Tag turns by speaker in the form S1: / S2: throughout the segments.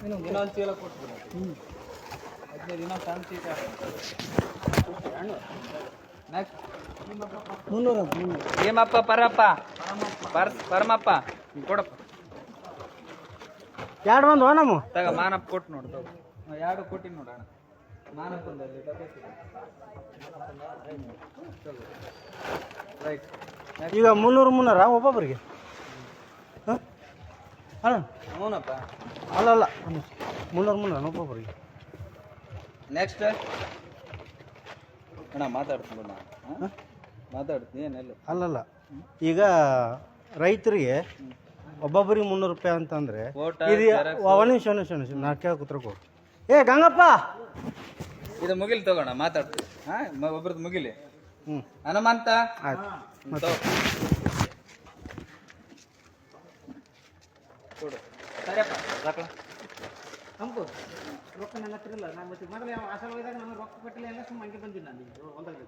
S1: ಇನ್ನೊಂದು ಚೀಲ ಕೊಟ್ಬಿಡು. 15 ಇನ್ನೊಂದು ಸಣ್ಣ ಚೀಲ. ನೆಕ್ಸ್ಟ್ ಏಮಪ್ಪ ಪರಪ್ಪ ಪರಮಪ್ಪ ಕೊಡಪ್ಪ.
S2: ಎರಡು ಒಂದು ನಮ್ಮ
S1: ತಗ ಮಾನಪ್ಪ ಕೊಟ್ಟು ನೋಡು. ಎರಡು ಕೊಟ್ಟಿನಿ ನೋಡೋಣ. ಮಾನಪ್ಪಂದಲ್ಲಿ ರೈಟ್.
S2: ಈಗ 300 ಒಬ್ಬೊಬ್ಬರಿಗೆ. ಅಲ್ಲ
S1: ಹ್ಞೂನಪ್ಪ.
S2: ಅಲ್ಲಲ್ಲ 300 ಒಬ್ಬೊಬ್ಬರಿಗೆ.
S1: ನೆಕ್ಸ್ಟ್ ಅಣ್ಣ ಮಾತಾಡ್ತೀನಿ ಮಾತಾಡ್ತೀನಿ ಏನೆಲ್ಲ.
S2: ಅಲ್ಲಲ್ಲ ಈಗ ರೈತರಿಗೆ ಒಬ್ಬೊಬ್ಬರಿಗೆ 300 ರೂಪಾಯಿ ಅಂತಂದ್ರೆ ಇದು ನಿಮಿಷ ನಾ ಕೇಳ್ಕೊತ್ರಕೋ. ಏ ಗಂಗಪ್ಪ
S1: ಇದು ಮುಗಿಲಿ ತಗೋಣ ಮಾತಾಡ್ತೀನಿ. ಒಬ್ರದ್ದು ಮುಗಿಲಿ. ಹನುಮಂತ ಕೊಡು. ಸರಿಯಪ್ಪ ಸಾಕಲ್ಲ.
S2: ನಮ್ದು ರೊಕ್ಕ ನನ್ನ ಹತ್ರ ಇಲ್ಲ. ನಾನು ಮತ್ತೆ ಮೊದಲೇ ಹಾಸನ ಹೋದಾಗ ನನಗೆ ರೊಕ್ಕ ಕೊಟ್ಟಿಲ್ಲ, ಎಲ್ಲ ಸುಮ್ಮನೆ ಹಂಗೆ ಬಂದಿಲ್ಲ. ನಾನು ಒಂದಾಗಲಿ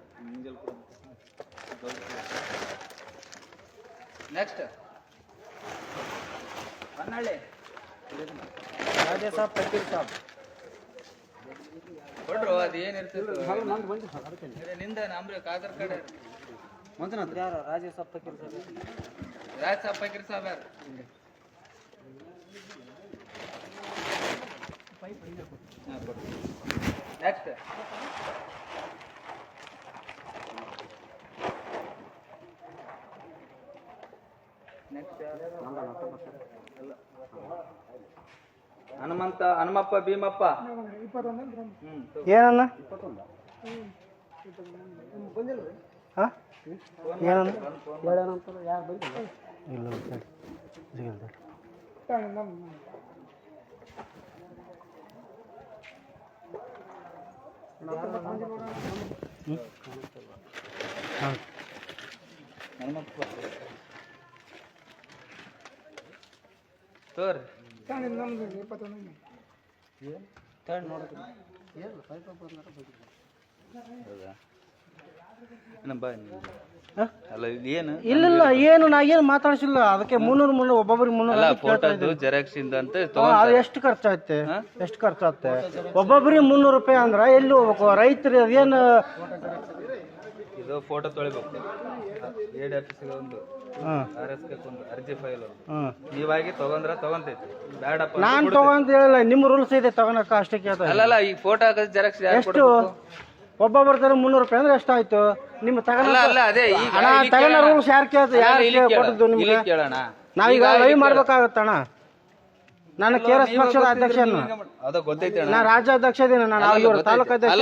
S1: ನೆಕ್ಸ್ಟ್ ಹೊನ್ನಳ್ಳಿ
S2: ರಾಜೇ ಸಾಬ್ ಫಕೀರ್ ಸಾಬ್
S1: ಕೊಡ್ರು. ಅದು ಏನಿರ್ತದೆ ನಿಂದ ನಮ್ರೆ ಆಧಾರ್ ಕಾರ್ಡ್
S2: ಮಂಜುನಾಥ್ ಯಾರು? ರಾಜೇ ಸಾಬ್ ಫಕೀರ್ ಸಾಬ್.
S1: ರಾಜ್ ಸಾಬ್ ಫಕೀರ್ ಸಾಬ್ ಯಾರು? ನೆಕ್ಸ್ಟ್ ಹನುಮಂತ ಹನುಮಪ್ಪ ಭೀಮಪ್ಪ.
S2: ಏನನ್ನ ಹಾಂ ಏನನ್ನ ಇಲ್ಲ
S1: ತೋರಿ
S2: ಇಲ್ಲ ಏನು ನಾ ಏನು ಮಾತಾಡ್ಸಿಲ್ಲ. ಅದಕ್ಕೆ 300 ಒಬ್ಬೊಬ್ಬರಿಗೆ 300
S1: ಜೆರಾಕ್ಸ್ ಇಂದ ಅಂತ
S2: ಅದು ಎಷ್ಟು ಖರ್ಚಾಗುತ್ತೆ? ಒಬ್ಬೊಬ್ಬರಿಗೆ 300 ರೂಪಾಯಿ ಅಂದ್ರೆ ಎಲ್ಲಿ ಹೋಗ್ಬೇಕು ರೈತರು? ಅದೇನು
S1: ಇದು ಫೋಟೋ ತೊಳಿಬೇಕು. ಎಡಿ ಆಫೀಸಿಗೆ ಒಂದು RSK ಒಂದು ಅರ್ಜಿ ಫೈಲ್ ನೀವಾಗಿ ತಗೊಂತೈತಿ. ಬೇಡಪ್ಪ
S2: ನಾನು ತಗೊಂತ ಹೇಳಿಲ್ಲ, ನಿಮ್ಮ ರೂಲ್ಸ್ ಇದೆ ತಗೊಳಕ ಅಷ್ಟೇ ಕೇಳ್ತಾ.
S1: ಅಲ್ಲಲ್ಲ ಈ ಫೋಟೋ ಜೆರಾಕ್ಸ್
S2: ಎಷ್ಟು ಒಬ್ಬೊಬ್ಬರ ತರ 300 ರೂಪಾಯಿ ಅಂದ್ರೆ ಎಷ್ಟಾಯ್ತು? ನಿಮ್ಮ ತಗೊಳ್ಳೋ ರೂಲ್ಸ್ ಯಾರು ಕೇಳ್ತು? ನಿಮ್ಗೆ
S1: ಕೇಳೋಣ.
S2: ನಾವೀಗ ಲೈವ್ ಮಾಡ್ಬೇಕಾಗತ್ತಣ್ಣ. ನಾನು KRS ಪಕ್ಷದ ಅಧ್ಯಕ್ಷ,
S1: ಅದ ಗೊತ್ತೈತಿ.
S2: ನಾ ರಾಜ್ಯಾಧ್ಯಕ್ಷ ಇದೀನಿ. ನಾನು ತಾಲೂಕು ಅಧ್ಯಕ್ಷ.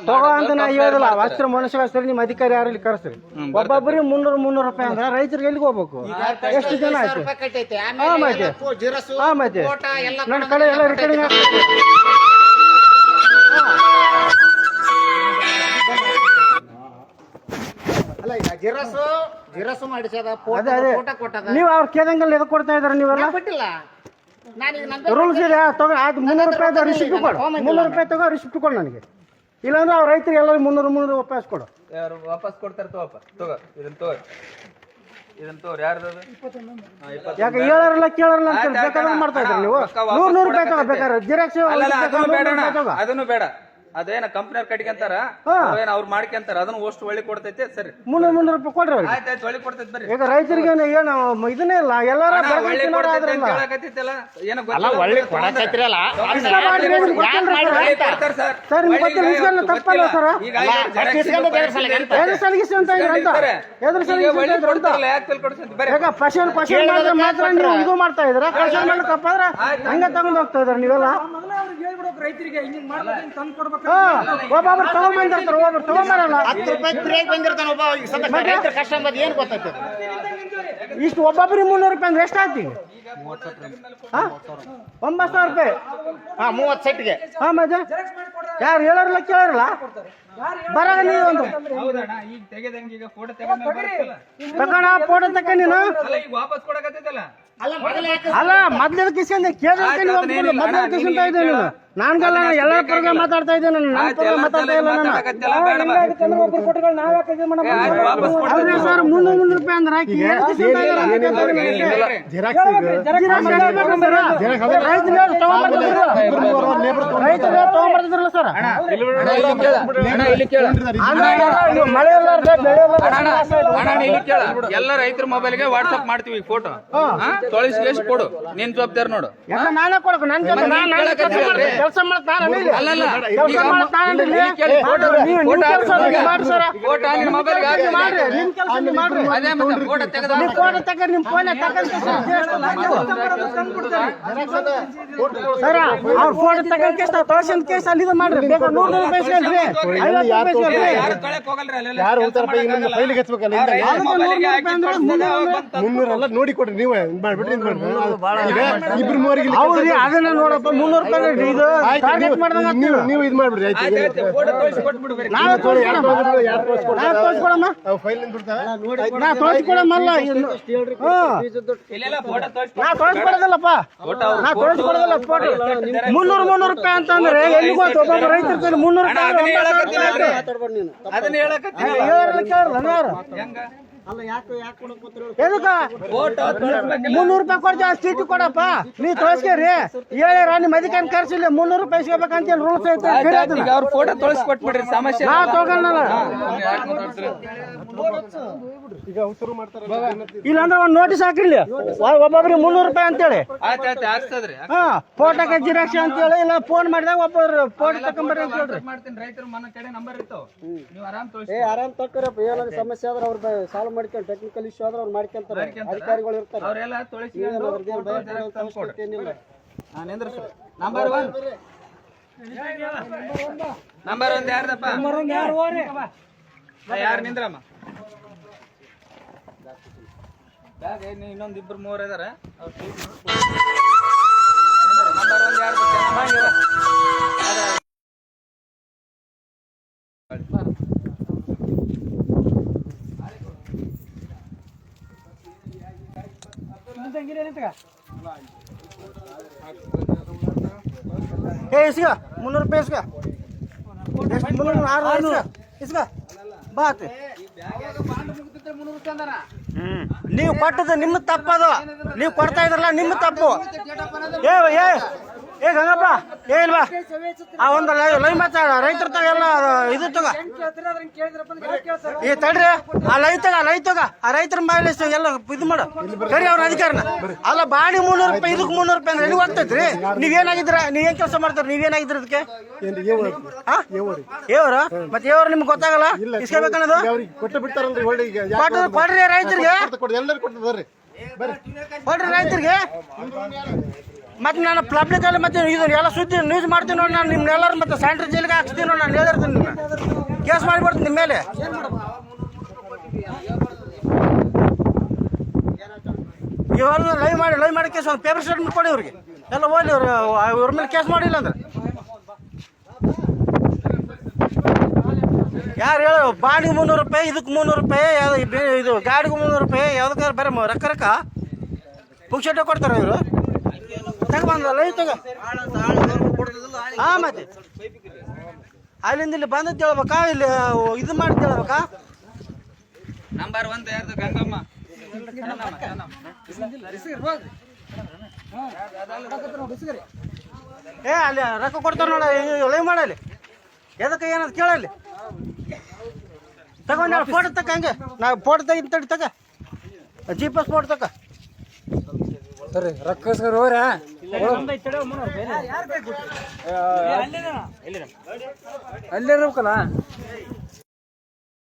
S2: ತಗೋ ಅಂತ ನಾ ಹೇಳಿಲ್ಲ. ವಸ್ತ್ರ ಮನುಷ್ಯ ನಿಮ್ಮ ಅಧಿಕಾರಿ ಯಾರು ಇಲ್ಲಿ ಕರೆಸ್ರಿ. ಒಬ್ಬೊಬ್ಬರಿಗೆ 300 ರೂಪಾಯಿ ಅಂದ್ರೆ ರೈತರಿಗೆ ಎಲ್ಲಿಗೆ ಹೋಗ್ಬೇಕು? ಎಷ್ಟು ಜನ ಆಯ್ತು? ಮತ್ತೆ ನನ್ನ ಕಡೆ ಎಲ್ಲ ರಿಕಾರ್ಡಿಂಗ್ ನೀವು ಅವ್ರು ಕೇದಂಗಲ್ಲಿ ಎದಕ್ಕೆ ಕೊಡ್ತಾ ಇದಾರೆ? ನೀವೆಲ್ಲ ರೂಲ್ಸ್ ಇದೆ. ತಗೋ ಅದು 300 ರೂಪಾಯಿ ರಿಸಿಪ್ಟ್ ಕೊಡು. 300 ರೂಪಾಯಿ ತಗೋ ರಿಸಿಪ್ಟ್ ಕೊಡು ನನಗೆ. ಇಲ್ಲಾಂದ್ರೆ ಅವ್ರ ರೈತರಿಗೆ ಎಲ್ಲರೂ 300 ವಾಪಸ್ ಕೊಡು.
S1: ಯಾರು ವಾಪಸ್ ಕೊಡ್ತಾರೆ? ತಗೋ ಇದನ್ನ ತೋರಿ. ಯಾರ್ದು?
S2: ಯಾಕೆ ಹೇಳೋರಲ್ಲ ಕೇಳೋರಲ್ಲ ಅಂತ ಬೇಕಾದ್ರೆ ಮಾಡ್ತಾ ಇದ್ರಿ ನೀವು. 100 ರೂಪಾಯಿ ತಗೋಬೇಕಾರೆ ಜಿರಾಕ್ಸ್
S1: ಅದನ್ನು ಬೇಡ. ಅದೇನ ಕಂಪ್ನಿಯವ್ರ ಕಟ್ಕೊಂತಾರ, ಅವ್ರು ಮಾಡ್ಕೊಂತಾರ. ಅದನ್ನ ಅಷ್ಟು ಒಳ್ಳೆ ಕೊಡ್ತೈತೆ. ಸರಿ
S2: 300 ರೂಪಾಯಿ ಕೊಡ್ರಿ.
S1: ಆಯ್ತಾಯ್ತು ಒಳ್ಳೆ ಕೊಡ್ತೈತೆ. ಬರ್ರಿ.
S2: ಈಗ ರೈತರಿಗೆ ಏನು ಇದನ್ನೇ ಇಲ್ಲ. ಎಲ್ಲಾರ ಮಾತ್ರ ನೀವು ಇದು ಮಾಡ್ತಾ ಇದ್ರ. ತಪ್ಪಾದ್ರೆ ಹಂಗ ತಗೊಂಡ್ ಹೋಗ್ತಾ ಇದಾರೆ ನೀವೆಲ್ಲ. ರೈತರಿಗೆ ಒಬ್ಬೊಬ್ರು ತಗೊಂಡ್ಬಂದಿರ್ತಾರೆ, ಒಬ್ಬೊಬ್ರು ತಗೊಂಬರಲ್ಲ. 10 ರೂಪಾಯಿ ಫ್ರೀಯಾಗಿ ಬಂದಿರ್ತಾನೆ ಒಬ್ಬ. ಏನ್ ಗೊತ್ತೈತೆ? ಇಷ್ಟು ಒಬ್ಬೊಬ್ಬರಿಗೆ 300 ರೂಪಾಯಿ ಅಂದ್ರೆ ಎಷ್ಟಾಯ್ತು? 9,000 ರೂಪಾಯಿ. 30 ಸೆಟ್ಗೆ. ಮತ್ತೆ ಯಾರು ಹೇಳೋರಲ್ಲ ಕೇಳೋರಲ್ಲ. ಬರಾಗ ನೀವು ಒಂದು ತಗೋಣ ಫೋಟೋ ತಕ್ಕ ನೀನು. ಅಲ್ಲ ಮೊದ್ಲ ಕಿಸ್ಕೊಂಡೆ ಕೇಳಿದ್ರೆ ಮೊದ್ಲ ಕಿಸ್ಕೊಂತ ಇದ್ದೆ ನೀನು. ನಾನ್ಗಲ್ಲ ಎಲ್ಲಾ ಪರಗ ಮಾತಾಡ್ತಾ ಇದ್ದೀನಿ ನನ್ನ ಪರಗ ಮಾತಾಡ್ತಾ ಇಲ್ಲ ನಾನು ಒಬ್ಬರು ಕೊಟ್ಟಗಳು ನಾವ್ ಯಾಕೆ ಇದು ಮಾಡಮ್ಮ ಸರ್ 300 ರೂಪಾಯಿ ಅಂದ್ರೆ ಹಾಕಿ ರೈತರು ತಗೊಂಡ್ಬರ್ತಿದ್ರಲ್ಲ ಸರ್ ಮಳೆ
S1: ಎಲ್ಲ ರೈತರ ಮೊಬೈಲ್ಗೆ ವಾಟ್ಸ್ಆಪ್ ಮಾಡ್ತೀವಿ ಫೋಟೋ ತೊಳಿಸಿ ಕೊಡು ನಿನ್ ಜವಾಬ್ದಾರಿ ನೋಡು.
S2: ನಾನೇ ಕೊಡಬೇಕು ನನ್ ಕೆಲಸ ಮಾಡ್ತಾನೆ ಸರ್ ಅವ್ರ ಫೋಟೋ ತಗೊಂಡ್ ಕೇಸ್ ತೋರ್ಸಿನ ಕೇಸ್ ಅಲ್ಲಿ ಇದು ಮಾಡ್ರಿ ಬೇಕಾದ್ರೆ 100 ರೂಪಾಯಿ ಇಸ್ಕೊಳ್ರಿ 50 ರೂಪಾಯಿ
S3: ಮುನ್ನೂರೆಲ್ಲ ನೋಡಿ ಕೊಡ್ರಿ ನೀವು ಮಾಡ್ಬಿಟ್ರಿ ಇಬ್ರು ಮೂವರಿಗೆ
S2: ಹೌದ್ರಿ ಅದನ್ನ ನೋಡಪ್ಪ 300 ರೂಪಾಯಿ ಇದು ಟಾರ್ಗೆಟ್ ಮಾಡ್ದಂಗ
S3: ನೀವು ಇದು ಮಾಡ್ಬಿಡ್ರಿ
S2: ನಾವೇ ತೋರಿಸ್ಕೊಡಮ್ಮ ನಾ ತೋರಿಸ್ಕೊಡಮ್ಮಲ್ಲ ನಾ ತೋರಿಸ್ಕೊಡೋದಿಲ್ಲಪ್ಪ ನಾ ತೋರಿಸ್ಕೊಡೋದಿಲ್ಲ ಫೋಟೋ 300 ರೂಪಾಯಿ ಅಂತಂದ್ರೆ ಎಲ್ಲಿಗೂ ಒಬ್ಬೊಬ್ಬ ರೈತರ ಕೈಲಿ 300 ರೂಪಾಯಿ ಎದಕ್ಕ 300 ರೂಪಾಯಿ ಕೊಡ್ತೀವಿ ಚೀಟಿ ಕೊಡಪ್ಪ ನೀ ತೋರಿಸ್ಕೇರಿ ಹೇಳ್ಯಾರ ನಿಮ್ ಅಧಿಕಾರಿ ಕರ್ಸಿಲ್ಲ 300 ರೂಪಾಯಿ ಇಸ್ಕೋಬೇಕಂತ ರೂಲ್ಸ್ ಐತೆ
S1: ಅವ್ರ ಫೋಟೋ ತೊಳಸ್ಕೊಟ್ಬಿಡ್ರಿ ಸಮಸ್ಯೆ
S2: ನಾ ತಗೊಂಡಲ್ಲ ಇಲ್ಲಾಂದ್ರೆ ಒಂದ್ ನೋಟಿಸ್ ಹಾಕಿರ್ಲಿ ಒಬ್ಬೊಬ್ರಿಗೆ 300 ರೂಪಾಯಿ ಅಂತೇಳಿ
S1: ಆಗ್ತದ್ರಿ
S2: ಫೋಟೋಕ್ಕೆ ಜಿರಾಕ್ಸ್ ಅಂತೇಳಿ ಇಲ್ಲ ಫೋನ್ ಮಾಡಿದಾಗ ಒಬ್ಬರು ಫೋಟೋ ತಕೊಂಬರ್ರಿ ಅಂತ ಹೇಳ್ರಿ
S1: ರೈತರ ಮನ ಕಡೆ ನಂಬರ್ ಇರ್ತಾವ ನೀವು ಆರಾಮ್
S2: ಆರಾಮ್ ತಕ್ಕೊರಪ್ಪ ಏನಾದ್ರು ಸಮಸ್ಯೆ ಆದ್ರೆ ಅವ್ರು ಸಾಲ್ವ್ ಮಾಡ್ಕೊಂಡು ಟೆಕ್ನಿಕಲ್ ಇಶ್ಯೂ ಆದ್ರೆ ಅವ್ರು ಮಾಡ್ಕೊಂತಾರೆ ಅಧಿಕಾರಿಗಳು ಇರ್ತಾರೆ
S1: ಅವರೆಲ್ಲ ತೊಳಸಿ ನಂಬರ್ 1 ಯಾರ್ದಪ್ಪ ಯಾರು ನಿಂದ್ರಮ್ಮ ಇನ್ನೊಂದ್ ಇಬ್ರು ಮೂವರು ಇದಾರ ನಂಬರ್ 1 ಯಾರ್ದು
S2: इसका 300 रुपये इसका 300 इसका बात ನೀವು ಕೊಟ್ಟದ್ದು ನಿಮ್ಮ ತಪ್ಪದು ನೀವು ಕೊಡ್ತಾ ಇದ್ರಲ್ಲ ನಿಮ್ಮ ತಪ್ಪು ಏ ಗಂಗಪ್ಪ ಏ ಇಲ್ವಾ ಆ ಒಂದು ಲೈವ್ ಮಾತಾಡ ರೈತರ ತಗ ಎಲ್ಲ ಇದು ತಗ ಈ ತಡ್ರಿ ಆ ಲೈವ್ ತಗ ಆ ರೈತರ ಮೇಲೆ ಎಲ್ಲ ಇದು ಮಾಡು ಸರಿ ಅವ್ರ ಅಧಿಕಾರನ ಅಲ್ಲ ಬಾಡಿ 300 ರೂಪಾಯಿ ಇದಕ್ಕೆ 300 ರೂಪಾಯಿ ಅಂದ್ರೆ ಎಲ್ಲಿ ಹೋಗ್ತೈತ್ರಿ ನೀವೇನಾಗಿದ್ರ ನೀವೇನ್ ಕೆಲಸ ಮಾಡ್ತಾರ ನೀವೇನಾಗಿದ್ರ ಅದಕ್ಕೆ ಏವ್ರ ಮತ್ತೆ ಏವ್ರ ನಿಮ್ಗೆ ಗೊತ್ತಾಗಲ್ಲ ಇಸ್ಕೋಬೇಕನ್ನೋದು
S3: ಕೊಟ್ಟು ಬಿಡ್ತಾರಲ್ರಿ
S2: ಕೊಡ್ರಿ ರೈತರಿಗೆ
S3: ಎಲ್ಲರೂ ಕೊಡ್ತಾರೆ
S2: ಕೊಡ್ರಿ ರೈತರಿಗೆ ಮತ್ತೆ ನಾನು ಪಬ್ಲಿಕ್ ಅಲ್ಲಿ ಮತ್ತೆ ಇದು ಎಲ್ಲ ಸುದ್ದಿ ನ್ಯೂಸ್ ಮಾಡ್ತೀನಿ ನೋಡಿ ನಾನು ನಿಮ್ನೆಲ್ಲರೂ ಮತ್ತೆ ಸ್ಯಾನಿಟರಿ ಜೈಲಿಗೆ ಹಾಕ್ಸ್ತೀನಿ ನೋಡಿ ನಾನು ಹೇಳಿರ್ತೀನಿ ನಿಮ್ಮನ್ನ ಕೇಸ್ ಮಾಡಿಬಿಡ್ತೀನಿ ನಿಮ್ಮ ಮೇಲೆ ಇವೆಲ್ಲ ಲೈವ್ ಮಾಡಿ ಕೇಸ್ ಒಂದು ಪೇಪರ್ ಸ್ಟೇಟ್ಮೆಂಟ್ ಕೊಡಿ ಇವ್ರಿಗೆ ಎಲ್ಲ ಓದಿ ಇವ್ರ ಮೇಲೆ ಕೇಸ್ ಮಾಡಿಲ್ಲ ಅಂದ್ರೆ ಯಾರು ಹೇಳು ಬಾಡಿಗೆ 300 ರೂಪಾಯಿ ಇದಕ್ಕೆ 300 ರೂಪಾಯಿ ಇದು ಗಾಡಿಗೆ 300 ರೂಪಾಯಿ ಯಾವ್ದಕ್ಕಾದ್ರೆ ಬೇರೆ ರೊಕ್ಕ ಪುಕ್ಷಟೆ ಕೊಡ್ತಾರೆ ಇವರು ತಗೊಂಡ್ರಲ್ಲ ಈ ತಗ ಹಾ ಮತ್ತೆ ಅಲ್ಲಿಂದ ಇಲ್ಲಿ ಬಂದದ್ದು ಹೇಳ್ಬೇಕಾ ಇಲ್ಲಿ ಇದು ಮಾಡಿದ್ದು ಹೇಳ್ಬೇಕಾ
S1: ನಂಬರ್ 1 ಯಾರ್ದು ಗಂಗಮ್ಮ
S2: ಏ ಅಲ್ಲಿ ರೊಕ್ಕ ಕೊಡ್ತಾರ ನೋಡ ಲೈವ್ ಮಾಡಲ್ಲಿ ಎದಕ್ಕೆ ಏನದು ಕೇಳಲ್ಲಿ ತಗೊಂಡು ಫೋಟೋ ತಕ್ಕ ಹಂಗೆ ನಾ ಫೋಟೋ ತೆಗಿತಡಿ ತಗ GPS ಫೋಟೋ ತಕ್ಕ
S4: ಸರಿ ರೊಕ್ಕಸ್ಕರ ಹೋರ ಅಲ್ಲಿರ್ಬೇಕಲ್ಲ